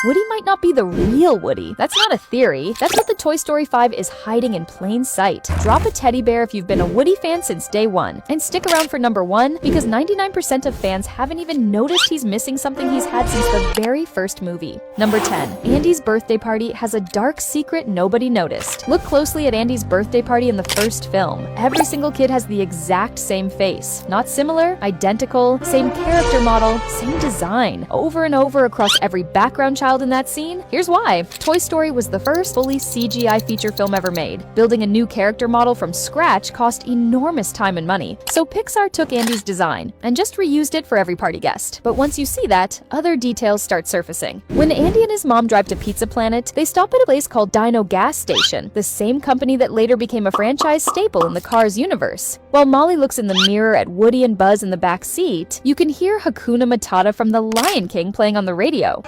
Woody might not be the real Woody. That's not a theory. That's what the Toy Story 5 is hiding in plain sight. Drop a teddy bear if you've been a Woody fan since day one. And stick around for number 1 because 99% of fans haven't even noticed he's missing something he's had since the very first movie. Number 10. Andy's birthday party has a dark secret nobody noticed. Look closely at Andy's birthday party in the first film. Every single kid has the exact same face. Not similar, identical, same character model, same design. Over and over across every background child in that scene. Here's why. Toy Story was the first fully CGI feature film ever made. Building a new character model from scratch cost enormous time and money. So Pixar took Andy's design and just reused it for every party guest. But once you see that, other details start surfacing. When Andy and his mom drive to Pizza Planet, they stop at a place called Dino Gas Station, the same company that later became a franchise staple in the Cars universe. While Molly looks in the mirror at Woody and Buzz in the back seat, you can hear Hakuna Matata from The Lion King playing on the radio.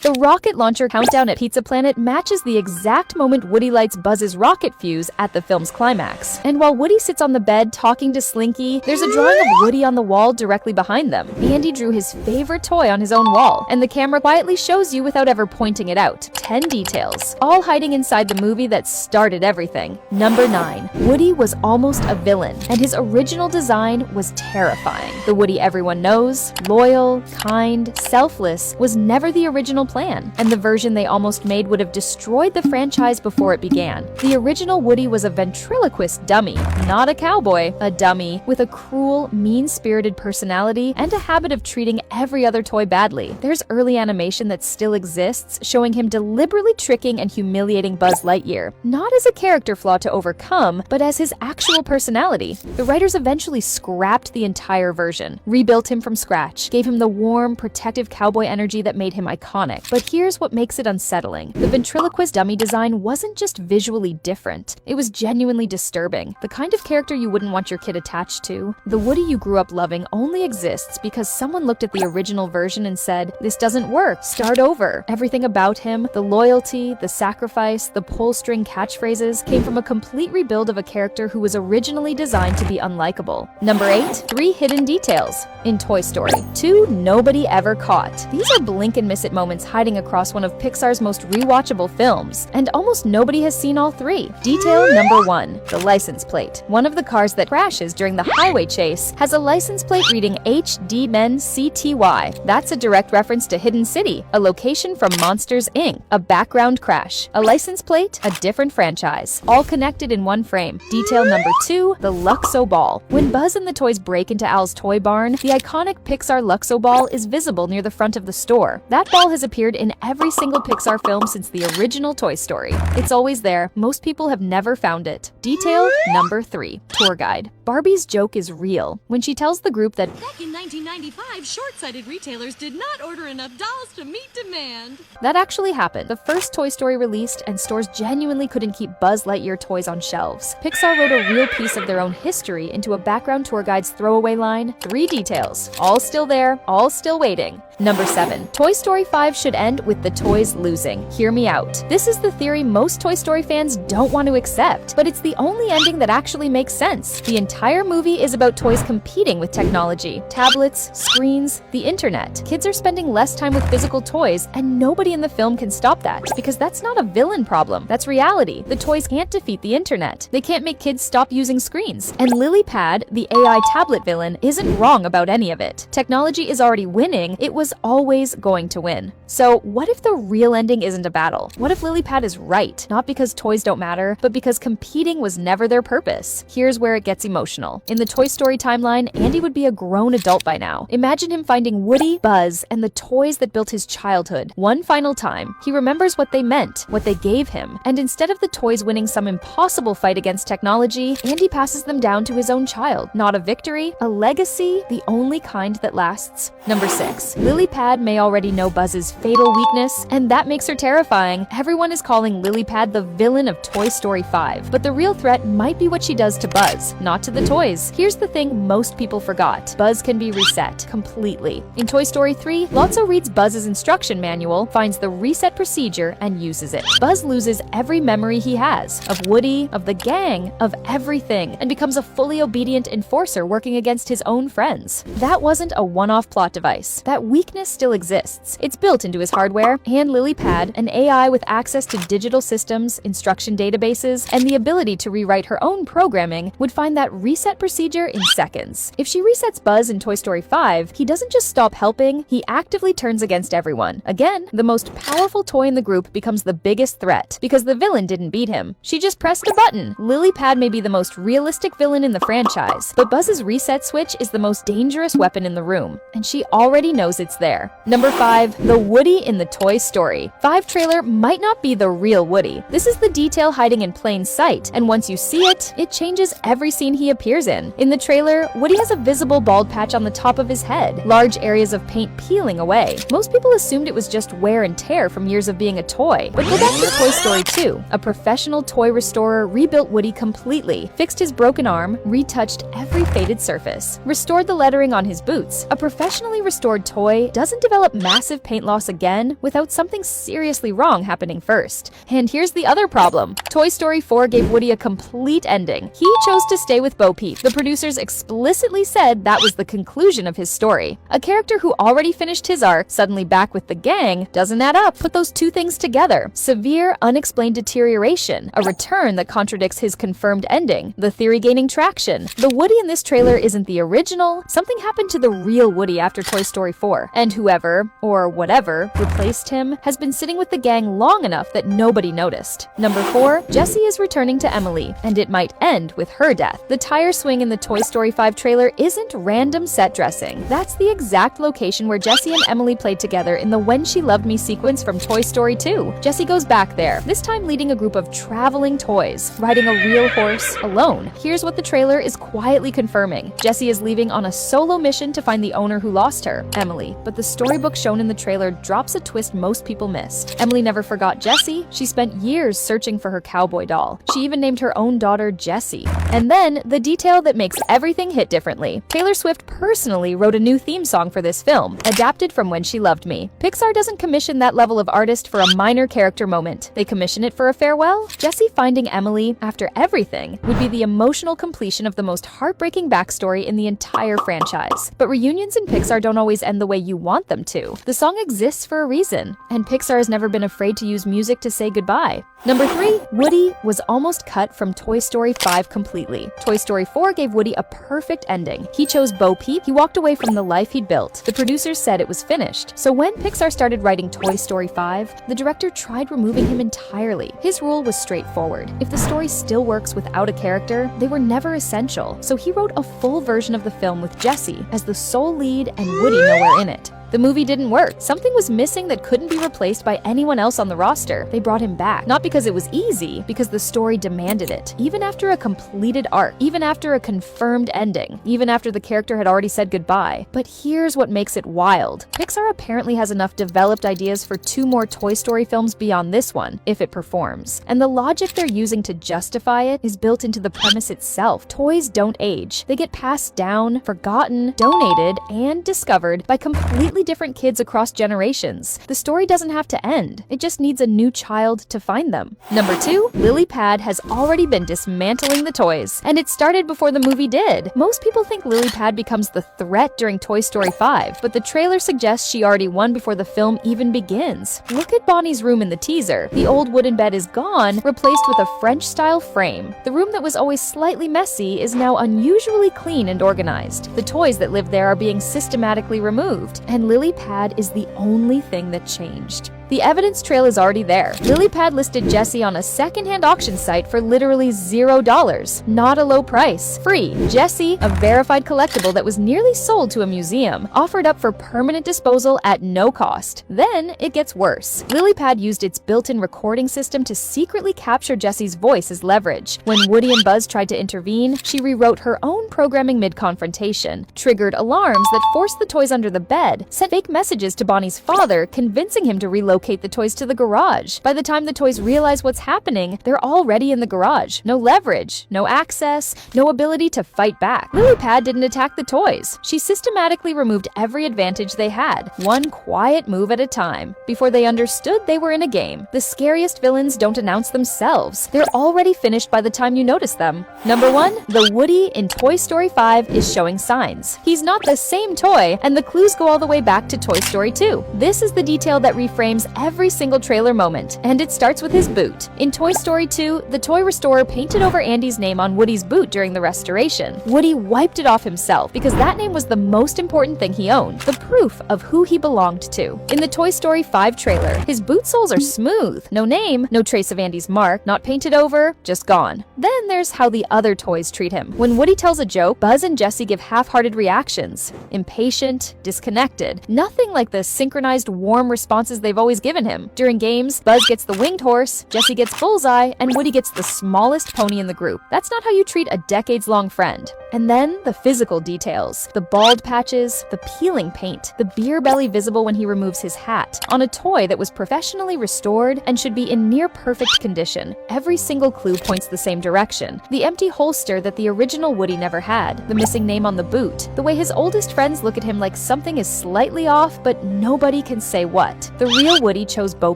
The rocket launcher countdown at Pizza Planet matches the exact moment Woody lights Buzz's rocket fuse at the film's climax. And while Woody sits on the bed talking to Slinky, there's a drawing of Woody on the wall directly behind them. Andy drew his favorite toy on his own wall, and the camera quietly shows you without ever pointing it out. 10 details, all hiding inside the movie that started everything. Number 9. Woody was almost a villain, and his original design was terrifying. The Woody everyone knows, loyal, kind, selfless, was never the original plan, and the version they almost made would have destroyed the franchise before it began. The original Woody was a ventriloquist dummy, not a cowboy, a dummy with a cruel, mean-spirited personality and a habit of treating every other toy badly. There's early animation that still exists showing him deliberately tricking and humiliating Buzz Lightyear, not as a character flaw to overcome, but as his actual personality. The writers eventually scrapped the entire version, rebuilt him from scratch, gave him the warm, protective cowboy energy that made him iconic. But here's what makes it unsettling. The ventriloquist dummy design wasn't just visually different, it was genuinely disturbing. The kind of character you wouldn't want your kid attached to. The Woody you grew up loving only exists because someone looked at the original version and said, "This doesn't work, start over." Everything about him, the loyalty, the sacrifice, the pull string catchphrases, came from a complete rebuild of a character who was originally designed to be unlikable. Number 8. 3 hidden details in Toy Story. 2 nobody ever caught. These are blink and miss it moments hiding across one of Pixar's most rewatchable films, and almost nobody has seen all 3. Detail number 1. The license plate. One of the cars that crashes during the highway chase has a license plate reading HDMenCTY. That's a direct reference to Hidden City, a location from Monsters, Inc., a background crash. A license plate, a different franchise, all connected in one frame. Detail number 2. The Luxo Ball. When Buzz and the toys break into Al's toy barn, the iconic Pixar Luxo Ball is visible near the front of the store. That ball has appeared in every single Pixar film since the original Toy Story. It's always there. Most people have never found it. Detail number 3. Tour guide. Barbie's joke is real when she tells the group that back in 1995, short-sighted retailers did not order enough dolls to meet demand. That actually happened. The first Toy Story released, and stores genuinely couldn't keep Buzz Lightyear toys on shelves. Pixar wrote a real piece of their own history into a background tour guide's throwaway line. 3 details. All still there, all still waiting. Number 7. Toy Story 5 should end with the toys losing. Hear me out. This is the theory most Toy Story fans don't want to accept, but it's the only ending that actually makes sense. The entire movie is about toys competing with technology. Tablets, screens, the internet. Kids are spending less time with physical toys, and nobody in the film can stop that, because that's not a villain problem. That's reality. The toys can't defeat the internet. They can't make kids stop using screens. And Lily Pad, the AI tablet villain, isn't wrong about any of it. Technology is already winning. It was always going to win. So what if the real ending isn't a battle? What if Lily Pad is right? Not because toys don't matter, but because competing was never their purpose. Here's where it gets emotional. In the Toy Story timeline, Andy would be a grown adult by now. Imagine him finding Woody, Buzz, and the toys that built his childhood. One final time, he remembers what they meant, what they gave him, and instead of the toys winning some impossible fight against technology, Andy passes them down to his own child. Not a victory, a legacy, the only kind that lasts. Number 6. Lily Pad may already know Buzz's fatal weakness, and that makes her terrifying. Everyone is calling Lily Pad the villain of Toy Story 5, but the real threat might be what she does to Buzz, not to the toys. Here's the thing most people forgot. Buzz can be reset completely. In Toy Story 3, Lotso reads Buzz's instruction manual, finds the reset procedure, and uses it. Buzz loses every memory he has of Woody, of the gang, of everything, and becomes a fully obedient enforcer working against his own friends. That wasn't a one-off plot device. That weakness still exists. It's built into his hardware, and LilyPad, an AI with access to digital systems, instruction databases, and the ability to rewrite her own programming, would find that reset procedure in seconds. If she resets Buzz in Toy Story 5, he doesn't just stop helping, he actively turns against everyone. Again, the most powerful toy in the group becomes the biggest threat, because the villain didn't beat him. She just pressed a button. LilyPad may be the most realistic villain in the franchise, but Buzz's reset switch is the most dangerous weapon in the room, and she already knows it's there. Number 5, the Woody in the Toy Story 5 trailer might not be the real Woody. This is the detail hiding in plain sight, and once you see it, it changes every scene he appears in. In the trailer, Woody has a visible bald patch on the top of his head, large areas of paint peeling away. Most people assumed it was just wear and tear from years of being a toy. But go back to Toy Story 2. A professional toy restorer rebuilt Woody completely, fixed his broken arm, retouched every faded surface, restored the lettering on his boots. A professionally restored toy doesn't develop massive paint loss again without something seriously wrong happening first. And here's the other problem. Toy Story 4 gave Woody a complete ending. He chose to stay with Bo Peep. The producers explicitly said that was the conclusion of his story. A character who already finished his arc, suddenly back with the gang, doesn't add up. Put those two things together. Severe, unexplained deterioration, a return that contradicts his confirmed ending, the theory gaining traction. The Woody in this trailer isn't the original. Something happened to the real Woody after Toy Story 4, and whoever, or whatever, replaced him has been sitting with the gang long enough that nobody noticed. Number 4, Jessie is returning to Emily, and it might end with her death. The tire swing in the Toy Story 5 trailer isn't random set dressing. That's the exact location where Jessie and Emily played together in the When She Loved Me sequence from Toy Story 2. Jessie goes back there, this time leading a group of traveling toys, riding a real horse alone. Here's what the trailer is quietly confirming. Jessie is leaving on a solo mission to find the owner who lost her, Emily, but the storybook shown in the trailer drops a twist most people missed. Emily never forgot Jessie. She spent years searching for her cowboy doll. She even named her own daughter Jessie. And then, the detail that makes everything hit differently. Taylor Swift personally wrote a new theme song for this film, adapted from When She Loved Me. Pixar doesn't commission that level of artist for a minor character moment. They commission it for a farewell. Jessie finding Emily, after everything, would be the emotional completion of the most heartbreaking backstory in the entire franchise. But reunions in Pixar don't always end the way you want them to. The song exists for a reason, and Pixar has never been afraid to use music to say goodbye. Number 3, Woody was almost cut from Toy Story 5 completely. Toy Story 4 gave Woody a perfect ending. He chose Bo Peep. He walked away from the life he'd built. The producers said it was finished. So when Pixar started writing Toy Story 5, the director tried removing him entirely. His rule was straightforward. If the story still works without a character, they were never essential. So he wrote a full version of the film with Jessie as the sole lead and Woody nowhere in it. The movie didn't work. Something was missing that couldn't be replaced by anyone else on the roster. They brought him back. Not because it was easy, because the story demanded it. Even after a completed arc, even after a confirmed ending, even after the character had already said goodbye. But here's what makes it wild. Pixar apparently has enough developed ideas for 2 more Toy Story films beyond this one, if it performs. And the logic they're using to justify it is built into the premise itself. Toys don't age. They get passed down, forgotten, donated, and discovered by completely different kids across generations. The story doesn't have to end. It just needs a new child to find them. Number 2, LilyPad has already been dismantling the toys, and it started before the movie did. Most people think LilyPad becomes the threat during Toy Story 5, but the trailer suggests she already won before the film even begins. Look at Bonnie's room in the teaser. The old wooden bed is gone, replaced with a French-style frame. The room that was always slightly messy is now unusually clean and organized. The toys that lived there are being systematically removed, and LilyPad is the only thing that changed. The evidence trail is already there. LilyPad listed Jessie on a secondhand auction site for literally $0. Not a low price. Free. Jessie, a verified collectible that was nearly sold to a museum, offered up for permanent disposal at no cost. Then it gets worse. LilyPad used its built-in recording system to secretly capture Jessie's voice as leverage. When Woody and Buzz tried to intervene, she rewrote her own programming mid-confrontation, triggered alarms that forced the toys under the bed, sent fake messages to Bonnie's father, convincing him to relocate relocate the toys to the garage. By the time the toys realize what's happening, they're already in the garage. No leverage, no access, no ability to fight back. Lilypad didn't attack the toys. She systematically removed every advantage they had, one quiet move at a time. Before they understood they were in a game. The scariest villains don't announce themselves. They're already finished by the time you notice them. Number 1, the Woody in Toy Story 5 is showing signs. He's not the same toy, and the clues go all the way back to Toy Story 2. This is the detail that reframes every single trailer moment, and it starts with his boot. In Toy Story 2, the toy restorer painted over Andy's name on Woody's boot during the restoration. Woody wiped it off himself because that name was the most important thing he owned, the proof of who he belonged to. In the Toy Story 5 trailer, his boot soles are smooth. No name, no trace of Andy's mark, not painted over, just gone. Then there's how the other toys treat him. When Woody tells a joke, Buzz and Jessie give half-hearted reactions. Impatient, disconnected. Nothing like the synchronized, warm responses they've always given him. During games, Buzz gets the winged horse, Jessie gets bullseye, and Woody gets the smallest pony in the group. That's not how you treat a decades-long friend. And then the physical details. The bald patches, the peeling paint, the beer belly visible when he removes his hat. On a toy that was professionally restored and should be in near perfect condition. Every single clue points the same direction. The empty holster that the original Woody never had. The missing name on the boot. The way his oldest friends look at him like something is slightly off, but nobody can say what. The real Woody chose Bo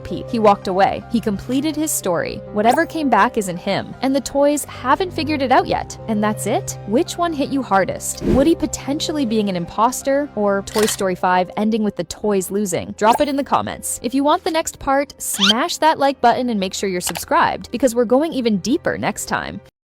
Peep. He walked away. He completed his story. Whatever came back isn't him. And the toys haven't figured it out yet. And that's it? Which one hit you hardest? Woody potentially being an imposter, or Toy Story 5 ending with the toys losing? Drop it in the comments. If you want the next part, smash that like button and make sure you're subscribed, because we're going even deeper next time.